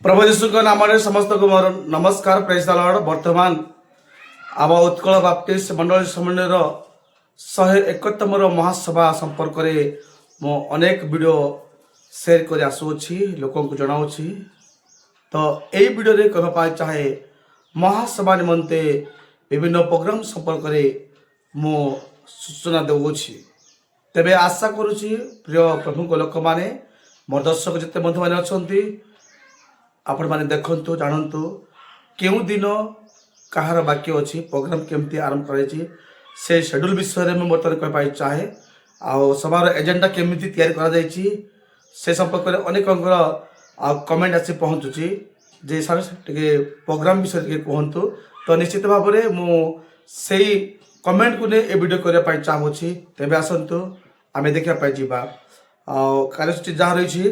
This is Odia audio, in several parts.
प्रभु यीशुଙ୍କ नामରେ ସମସ୍ତଙ୍କୁ ମୋର ନମସ୍କାର ପ୍ରେଜ୍ ଦ ଲର୍ଡ। ବର୍ତ୍ତମାନ ଆମ ଉତ୍କଳ ବାପ୍ଟିଷ୍ଟ ମଣ୍ଡଳୀ ସମନ୍ୱୟର 171ତମର ମହାସଭା ସମ୍ପର୍କରେ ମୁଁ ଅନେକ ଭିଡ଼ିଓ ସେୟାର କରି ଆସୁଅଛି, ଲୋକଙ୍କୁ ଜଣାଉଛି। ତ ଏଇ ଭିଡ଼ିଓରେ କହିବା ପାଇଁ ଚାହେଁ ମହାସଭା ନିମନ୍ତେ ବିଭିନ୍ନ ପ୍ରୋଗ୍ରାମ ସମ୍ପର୍କରେ ମୁଁ ସୂଚନା ଦେଉଅଛି। ତେବେ ଆଶା କରୁଛି ପ୍ରିୟ ପ୍ରଭୁଙ୍କ ଲୋକମାନେ, ମୋର ଦର୍ଶକ ଯେତେ ବନ୍ଧୁମାନେ ଅଛନ୍ତି, आपण मैंने देखु जानतु क्यों दिन कहार बाकी अच्छी प्रोग्राम केमती आरंभ कराई से शेड्यूल विषय में बर्तमान कहपाई चाहे आउ सभार एजेंडा केमिति तैयारी करा जायछि से संपर्क में अनेक कमेंट आसी पहुँचुची जे सर टे प्रोग्राम विषय टे कहतु। तो निश्चित भाव में मुझे कमेंट को नहीं वीडियो करने चाहूँगी। तेज आसतु आम देखा जावा कार्यसूची जहाँ रही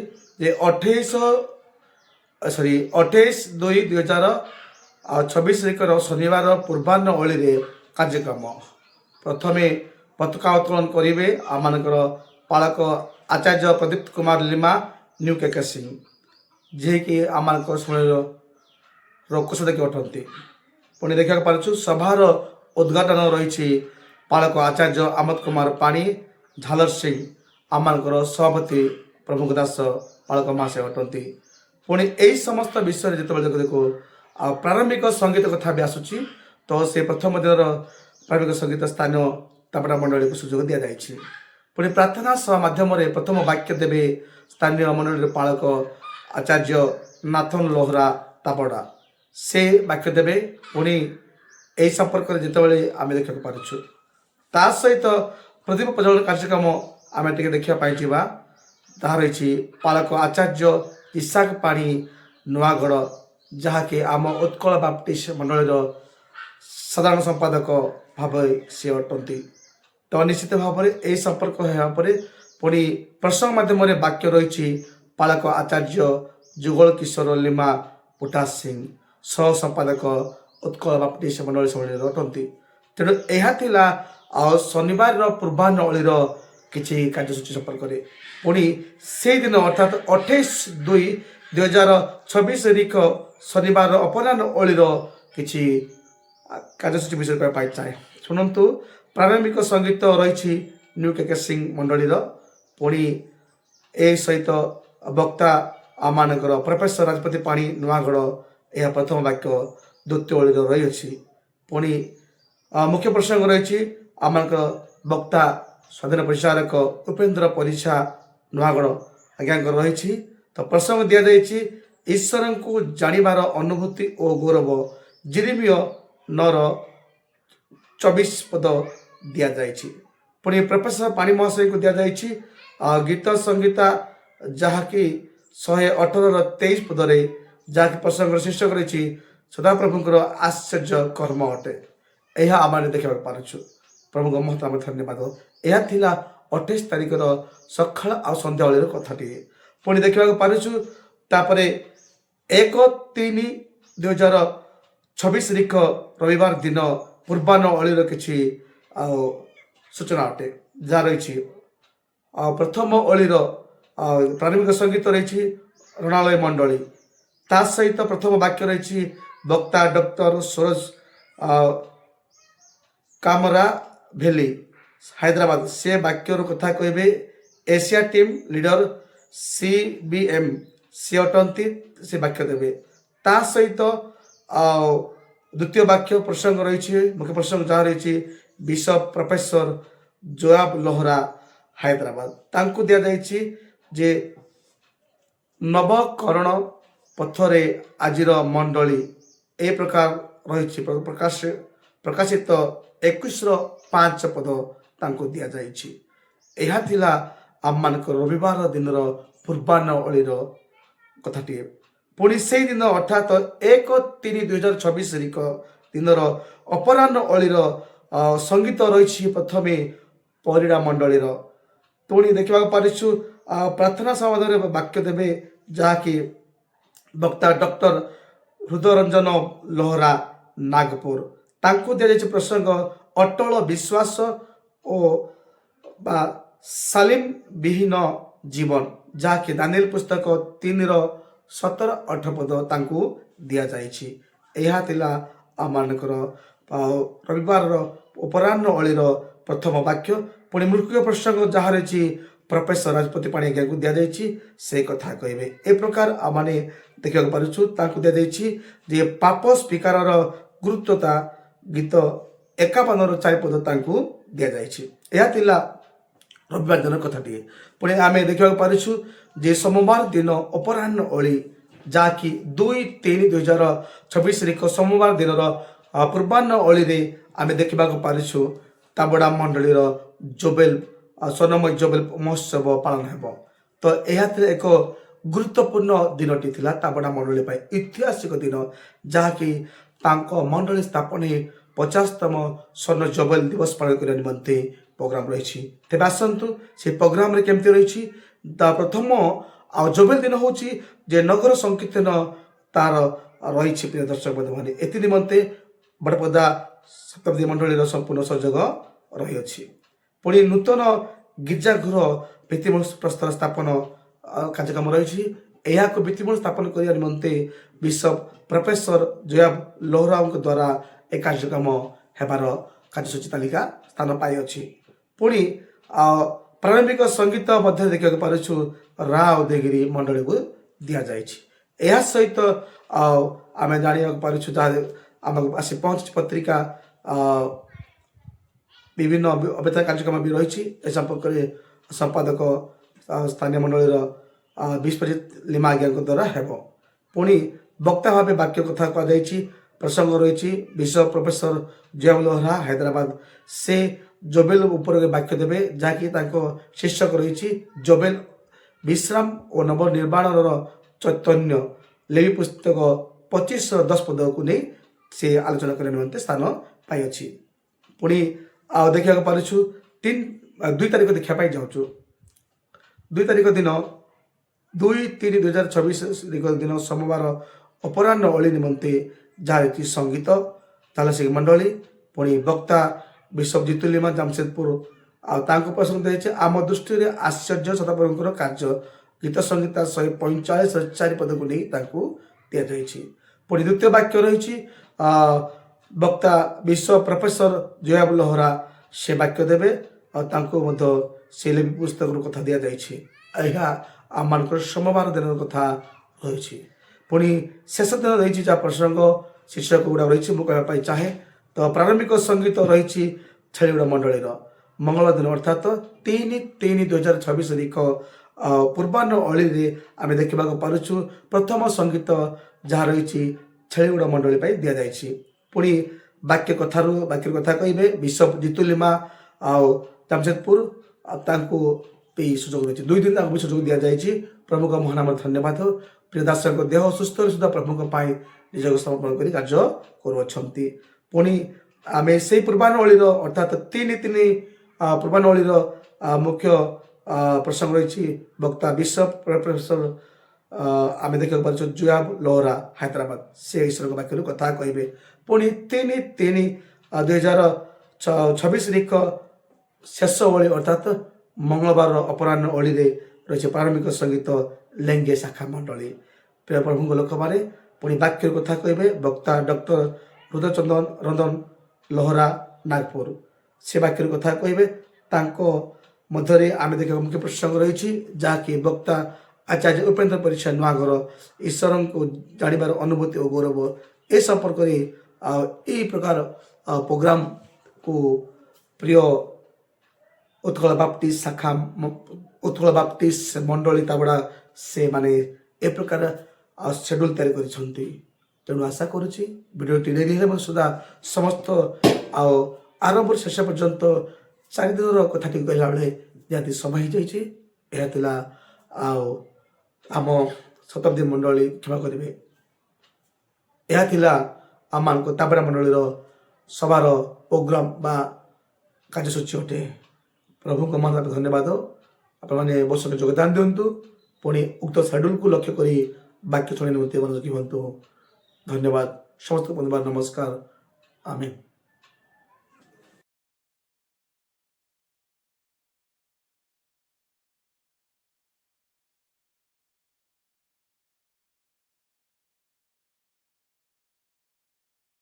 28/2/2026 शनिवार पूर्वाह्न ओली कार्यक्रम प्रथमे पताका उत्तोलन करेंगे आमर पालक आचार्य प्रदीप्त कुमार लिमा न्यू केके सिंह जी कि आम कोषाध्यक्ष अटंती। पुणी देखा पार्छु सभार उद्घाटन रही पालक आचार्य आमद कुमार पाणी झालर सिंह आमर सभापति प्रमुख दास पालक महाशय अटंती। पुणी यही समस्त विषय जो देखो प्रारंभिक संगीत कथा भी आसूची। तो से प्रथम दिन प्रारंभिक संगीत स्थानीय तापड़ा मंडली को सुजोग दि जाएगी। पुणी प्रार्थना सभा माध्यम प्रथम वाक्य देवे स्थानीय मंडली पालक आचार्य नाथन लोहरा तापड़ा से वाक्य देवे। पुणी यही संपर्क में जितेबाला आम देखा पार्छु ता सहित प्रदीप प्रज्वलन कार्यक्रम आम टे देखापी जावा ताहा रही पालक आचार्य इसाक पाणी नुआगढ़ जहाँकि आम उत्कल बाप्टिस्ट मंडल साधारण संपादक भाव सी अटंती। तो निश्चित भाव में यही संपर्क होगापर पुणी प्रसंग माध्यम वाक्य रही पालक आचार्य जुगल किशोर लिमा पुटा सिंह सह संपादक उत्कल बाप्टिस्ट मंडल सम्मेलन अटंती। तेणु यह शनिवार पूर्वाह्न ओलीर किसी कार्यसूची संपर्क में पुणी से दिन अर्थात 28/2/2026 शनिवार अपराह्न ओलीर किसी कार्यसूची विषय कहपाई चाहे शुणु। प्रारंभिक संगीत रही न्यू केके सिंह मंडली पुणी ए सहित वक्ता आमर प्रोफेसर राजपति पाणी नुआगढ़ यह प्रथम वाक्य द्वितीय ओलीर रही अच्छी। पुणी मुख्य प्रसंग रही आमर वक्ता स्वाधीन प्रचारक उपेन्द्र परिछा नुआगढ़ आज्ञा रही। तो प्रसंग दि जाएगी ईश्वर को जानिबार अनुभूति और गौरव जिरिमिय 9:24 पद दि जाएगी। पुणी प्रोफेसर पाणी महाशय को दि जाएगी गीत संगीता जहाँकि 118:23 पदरे जहाँकि प्रसंग शीर्षक रही सदाप्रभुंर आश्चर्य कर्म अटे। यह आम देखा पार्छु प्रभु महत्व धन्यवाद। यह 28 तारिखर सकाळ आ संध्या कथाटी पुणी देखा पार्छु। तापर 1/3/2026 रविवार दिन पूर्वाह्न ओलीर किसी सूचना अटे जहाँ रही प्रथम ओलीर प्रारंभिक संगीत रही रणलय मंडली ता सहित प्रथम वाक्य रही वक्ता डॉक्टर सूरज कामरा भेली हैदराबाद से वाक्य कथा कहे एशिया टीम लीडर CBM सी अटंती से वाक्य देवे। ता सहित द्वितीय वाक्य प्रसंग रही मुख्य प्रसंग जहाँ रही बिशप प्रोफेसर जोआब लोहरा हैदराबाद तांको दिया जायछि जे नवकरण पथरे आजिर मंडली ए प्रकार रही प्रकाशित 21:5 पद तांको दिया जायछि। यह थिला आममानक रविवार दिन पूर्वाह्न ओलीर कथाटी। पुणी से दिन अर्थात 1/3/2026 दिन अपराह्न ओलीर संगीत रही प्रथमे परिड़ा मंडलीर। पुणी देखा पार्छु प्रार्थना समाधान वाक्य देवे जहाँकि वक्ता डॉक्टर हृदयरंजन लोहरा नागपुर तांको दिया जायछि प्रसंग अटल विश्वास ओ सालिम विहीन जीवन जहाँकि दानिएल पुस्तक 3 17-18 ପଦ ତାଙ୍କୁ ଦିଆଯାଇଛି। ଏହା ଥିଲା ଆମମାନଙ୍କର ରବିବାରର ଅପରାହ୍ନ ଅଳିର ପ୍ରଥମ ବାକ୍ୟ। ପୁଣି ମୃତ୍ୟୁ ପ୍ରସଙ୍ଗ ଯାହା ରହିଛି ପ୍ରଫେସର ରାଜପତି ପାଣି ଆଜ୍ଞାକୁ ଦିଆଯାଇଛି, ସେ କଥା କହିବେ। ଏ ପ୍ରକାର ଆମମାନେ ଦେଖିବାକୁ ପାରୁଛୁ ତାଙ୍କୁ ଦିଆଯାଇଛି ଯେ ପାପ ସ୍ୱୀକାରର ଗୁରୁତ୍ୱତା ଗୀତ 51ରୁ 4 ପଦ ତାଙ୍କୁ ଦିଆଯାଇଛି। ଏହା ଥିଲା ରବିବାର ଦିନ କଥାଟିଏ। ପୁଣି ଆମେ ଦେଖିବାକୁ ପାରୁଛୁ ଯେ ସୋମବାର ଦିନ ଅପରାହ୍ନ ଅଳି ଯାହାକି 2-3-2024 ସୋମବାର ଦିନର ପୂର୍ବାହ୍ନ ଅଳିରେ ଆମେ ଦେଖିବାକୁ ପାରୁଛୁ ତାବଡ଼ା ମଣ୍ଡଳୀର ଜୋବେଲ ସ୍ୱର୍ଣ୍ଣମୟ ଜୋବେଲ ମହୋତ୍ସବ ପାଳନ ହେବ। ତ ଏହା ଥିଲା ଏକ ଗୁରୁତ୍ୱପୂର୍ଣ୍ଣ ଦିନଟି ଥିଲା ତାବଡ଼ା ମଣ୍ଡଳୀ ପାଇଁ, ଐତିହାସିକ ଦିନ, ଯାହାକି ତାଙ୍କ ମଣ୍ଡଳୀ ସ୍ଥାପନ 50ତମ ସ୍ୱର୍ଣ୍ଣ ଜୋବେଲ ଦିବସ ପାଳନ କରିବା ନିମନ୍ତେ ପ୍ରୋଗ୍ରାମ ରହିଛି। ତେବେ ଆସନ୍ତୁ ସେ ପ୍ରୋଗ୍ରାମରେ କେମିତି ରହିଛି। ତା ପ୍ରଥମ ଜୋବେଲ ଦିନ ହେଉଛି ଯେ ନଗର ସଂକୀର୍ତ୍ତନ ତାର ରହିଛି। ପ୍ରିୟ ଦର୍ଶକ ବନ୍ଧୁମାନେ, ଏଥି ନିମନ୍ତେ ବଡ଼ପଦା ଶତାବ୍ଦୀ ମଣ୍ଡଳୀର ସମ୍ପୂର୍ଣ୍ଣ ସହଯୋଗ ରହିଅଛି। ପୁଣି ନୂତନ ଗିର୍ଜାଗୃହ ଭିତ୍ତିମୂଳ ପ୍ରସ୍ତର ସ୍ଥାପନ କାର୍ଯ୍ୟକ୍ରମ ରହିଛି। ଏହାକୁ ଭିତ୍ତିମୂଳ ସ୍ଥାପନ କରିବା ନିମନ୍ତେ ବିଶପ ପ୍ରଫେସର ଜୟାବ ଲୋହରାଙ୍କ ଦ୍ୱାରା ଏ କାର୍ଯ୍ୟକ୍ରମ ହେବାର କାର୍ଯ୍ୟସୂଚୀ ତାଲିକା ସ୍ଥାନ ପାଇଅଛି। ପୁଣି ପ୍ରାରମ୍ଭିକ ସଙ୍ଗୀତ ମଧ୍ୟରେ ଦେଖିବାକୁ ପାରୁଛୁ ରା ଉଦୟଗିରି ମଣ୍ଡଳୀକୁ ଦିଆଯାଇଛି। ଏହା ସହିତ ଆମେ ଜାଣିବାକୁ ପାରୁଛୁ ଯାହା ଆମକୁ ଆସି ପହଞ୍ଚିଛି ପତ୍ରିକା ବିଭିନ୍ନ ଅଭ୍ୟତା କାର୍ଯ୍ୟକ୍ରମ ବି ରହିଛି। ଏ ସମ୍ପର୍କରେ ସମ୍ପାଦକ ସ୍ଥାନୀୟ ମଣ୍ଡଳୀର ବିଶ୍ୱଜିତ ଲିମା ଆଜ୍ଞାଙ୍କ ଦ୍ୱାରା ହେବ। ପୁଣି ବକ୍ତା ଭାବେ ବାକ୍ୟ କଥା କୁହାଯାଇଛି। ପ୍ରସଙ୍ଗ ରହିଛି ବିଶପ ପ୍ରଫେସର ଜୟାବ ଲୋହରା ହାଇଦ୍ରାବାଦ। ସେ ଜୋବେଲ ଉପରେ ବାକ୍ୟ ଦେବେ, ଯାହାକି ତାଙ୍କ ଶୀର୍ଷକ ରହିଛି ଜୋବେଲ ବିଶ୍ରାମ ଓ ନବନିର୍ମାଣର ଚୈତନ୍ୟ। ଲେବି ପୁସ୍ତକ 25-10 ପଦକୁ ନେଇ ସେ ଆଲୋଚନା କରିବା ନିମନ୍ତେ ସ୍ଥାନ ପାଇଅଛି। ପୁଣି ଦେଖିବାକୁ ପାରୁଛୁ 2 ତାରିଖ ଦେଖିବା ପାଇଁ ଯାଉଛୁ। 2 ତାରିଖ ଦିନ 2-3-2024 ଦିନ ସୋମବାର ଅପରାହ୍ନ ଅଳି ନିମନ୍ତେ ଯାହା ରହିଛି ସଙ୍ଗୀତ ତାଲସିଂ ମଣ୍ଡଳୀ। ପୁଣି ବକ୍ତା ବିଶପ ଜିତୁଲିମା ଜାମଶେଦପୁର ତାଙ୍କ ପ୍ରସଙ୍ଗ ଦିଆଯାଇଛି ଆମ ଦୃଷ୍ଟିରେ ଆଶ୍ଚର୍ଯ୍ୟ ସଦାପ୍ରଭୁଙ୍କର କାର୍ଯ୍ୟ। ଗୀତ ସଂଗୀତା 145-4 ପଦକୁ ନେଇ ତାଙ୍କୁ ଦିଆଯାଇଛି। ପୁଣି ଦ୍ୱିତୀୟ ବାକ୍ୟ ରହିଛି ବକ୍ତା ବିଶପ ପ୍ରଫେସର ଜୟାବ ଲୋହରା ସେ ବାକ୍ୟ ଦେବେ ଆଉ ତାଙ୍କୁ ମଧ୍ୟ ସେ ଲେବି ପୁସ୍ତକରୁ କଥା ଦିଆଯାଇଛି। ଏହା ଆମମାନଙ୍କର ସୋମବାର ଦିନର କଥା ରହିଛି। ପୁଣି ଶେଷ ଦିନ ରହିଛି ଯାହା ପ୍ରସଙ୍ଗ ଶୀର୍ଷକ ଗୁଡ଼ାକ ରହିଛି ମୁଁ କହିବା ପାଇଁ ଚାହେଁ। ତ ପ୍ରାରମ୍ଭିକ ସଙ୍ଗୀତ ରହିଛି ଛେଳିଗୁଡ଼ା ମଣ୍ଡଳୀର ମଙ୍ଗଳବାର ଦିନ ଅର୍ଥାତ୍ 3-3-2024 ପୂର୍ବାହ୍ନ ଅଳିରେ ଆମେ ଦେଖିବାକୁ ପାରୁଛୁ ପ୍ରଥମ ସଙ୍ଗୀତ ଯାହା ରହିଛି ଛେଳିଗୁଡ଼ା ମଣ୍ଡଳୀ ପାଇଁ ଦିଆଯାଇଛି। ପୁଣି ବାକ୍ୟର କଥା କହିବେ ବିଶପ ଜିତୁଲିମା ଆଉ ଜାମଶେଦପୁର ତାଙ୍କୁ ବି ସୁଯୋଗ ରହିଛି। 2 ଦିନ ତାଙ୍କୁ ବି ସୁଯୋଗ ଦିଆଯାଇଛି। ପ୍ରଭୁଙ୍କ ମହାନ ନାମରେ ଧନ୍ୟବାଦ। ପ୍ରିୟ ଦାସଙ୍କ ଦେହ ଅସୁସ୍ଥରେ ସୁଦ୍ଧା ପ୍ରଭୁଙ୍କ ପାଇଁ ନିଜକୁ ସମର୍ପଣ କରି କାର୍ଯ୍ୟ କରୁଅଛନ୍ତି। ପୁଣି ଆମେ ସେଇ ପୂର୍ବାହ୍ନ ଅଳିର ଅର୍ଥାତ୍ 3-3 ପୂର୍ବାହ୍ନ ଅଳିର ମୁଖ୍ୟ ପ୍ରସଙ୍ଗ ରହିଛି ବକ୍ତା ବିଶପ ପ୍ରଫେସର ଆମେ ଦେଖିବାକୁ ପାରୁଛୁ ଜୟାବ ଲୋହରା ହାଇଦ୍ରାବାଦ। ସେ ଈଶ୍ୱରଙ୍କ ବାକ୍ୟରୁ କଥା କହିବେ। ପୁଣି 3-3-2024 ଶେଷ ଓଳି ଅର୍ଥାତ୍ ମଙ୍ଗଳବାର ଅପରାହ୍ନ ଅଳିରେ ରହିଛି ପ୍ରାରମ୍ଭିକ ସଙ୍ଗୀତ ଲେଙ୍ଗେ ଶାଖା ମଣ୍ଡଳୀ। ପ୍ରିୟ ପ୍ରଭୁଙ୍କ ଲୋକମାନେ ପୁଣି ବାକ୍ୟର କଥା କହିବେ ବକ୍ତା ଡକ୍ଟର ହୃଦୟଚନ୍ଦନ ରଞ୍ଜନ ଲୋହରା ନାଗପୁର। ସେ ବାକ୍ୟର କଥା କହିବେ। ତାଙ୍କ ମଧ୍ୟରେ ଆମେ ଦେଖିବାକୁ ମୁଖ୍ୟ ପ୍ରସଙ୍ଗ ରହିଛି ଯାହାକି ବକ୍ତା ଆଚାର୍ଯ୍ୟ ଉପେନ୍ଦ୍ର ପରିଚ୍ଛା ନୂଆଘର ଈଶ୍ୱରଙ୍କୁ ଜାଣିବାର ଅନୁଭୂତି ଓ ଗୌରବ। ଏ ସମ୍ପର୍କରେ ଏହି ପ୍ରକାର ପ୍ରୋଗ୍ରାମକୁ ପ୍ରିୟ ଉତ୍କଳ ବାପ୍ଟିଷ୍ଟ ଶାଖା ଉତ୍କଳ ବାପ୍ଟିଷ୍ଟ ମଣ୍ଡଳୀ ତାବଡ଼ା ସେମାନେ ଏ ପ୍ରକାର ସେଡ୍ୟୁଲ ତିଆରି କରିଛନ୍ତି। ତେଣୁ ଆଶା କରୁଛି ଭିଡ଼ିଓଟି ଡେରି ହେଲେ ସୁଦ୍ଧା ସମସ୍ତ ଆରମ୍ଭରୁ ଶେଷ ପର୍ଯ୍ୟନ୍ତ 4 ଦିନର କଥାଟି କହିଲା ବେଳେ ନିହାତି ସମୟ ହେଇଯାଇଛି। ଏହା ଥିଲା ଆମ ଶତାବ୍ଦୀ ମଣ୍ଡଳୀ କ୍ଷମା କରିବେ। ଏହା ଥିଲା ଆମମାନଙ୍କ ତାବଡ଼ା ମଣ୍ଡଳୀର ସଭାର ପ୍ରୋଗ୍ରାମ ବା କାର୍ଯ୍ୟସୂଚୀ ଅଟେ। ପ୍ରଭୁଙ୍କ ମହାନ ଧନ୍ୟବାଦ। ଆପଣମାନେ ବର୍ଷରେ ଯୋଗଦାନ ଦିଅନ୍ତୁ। ପୁଣି ଉକ୍ତ ସେଡ୍ୟୁଲକୁ ଲକ୍ଷ୍ୟ କରି ବାକ୍ୟ ଶୁଣି ନିମନ୍ତେ ମନୋଯୋଗୀ ହୁଅନ୍ତୁ। ଧନ୍ୟବାଦ। ସମସ୍ତଙ୍କୁ ଧନ୍ୟବାଦ। ନମସ୍କାର। ଆମେନ୍।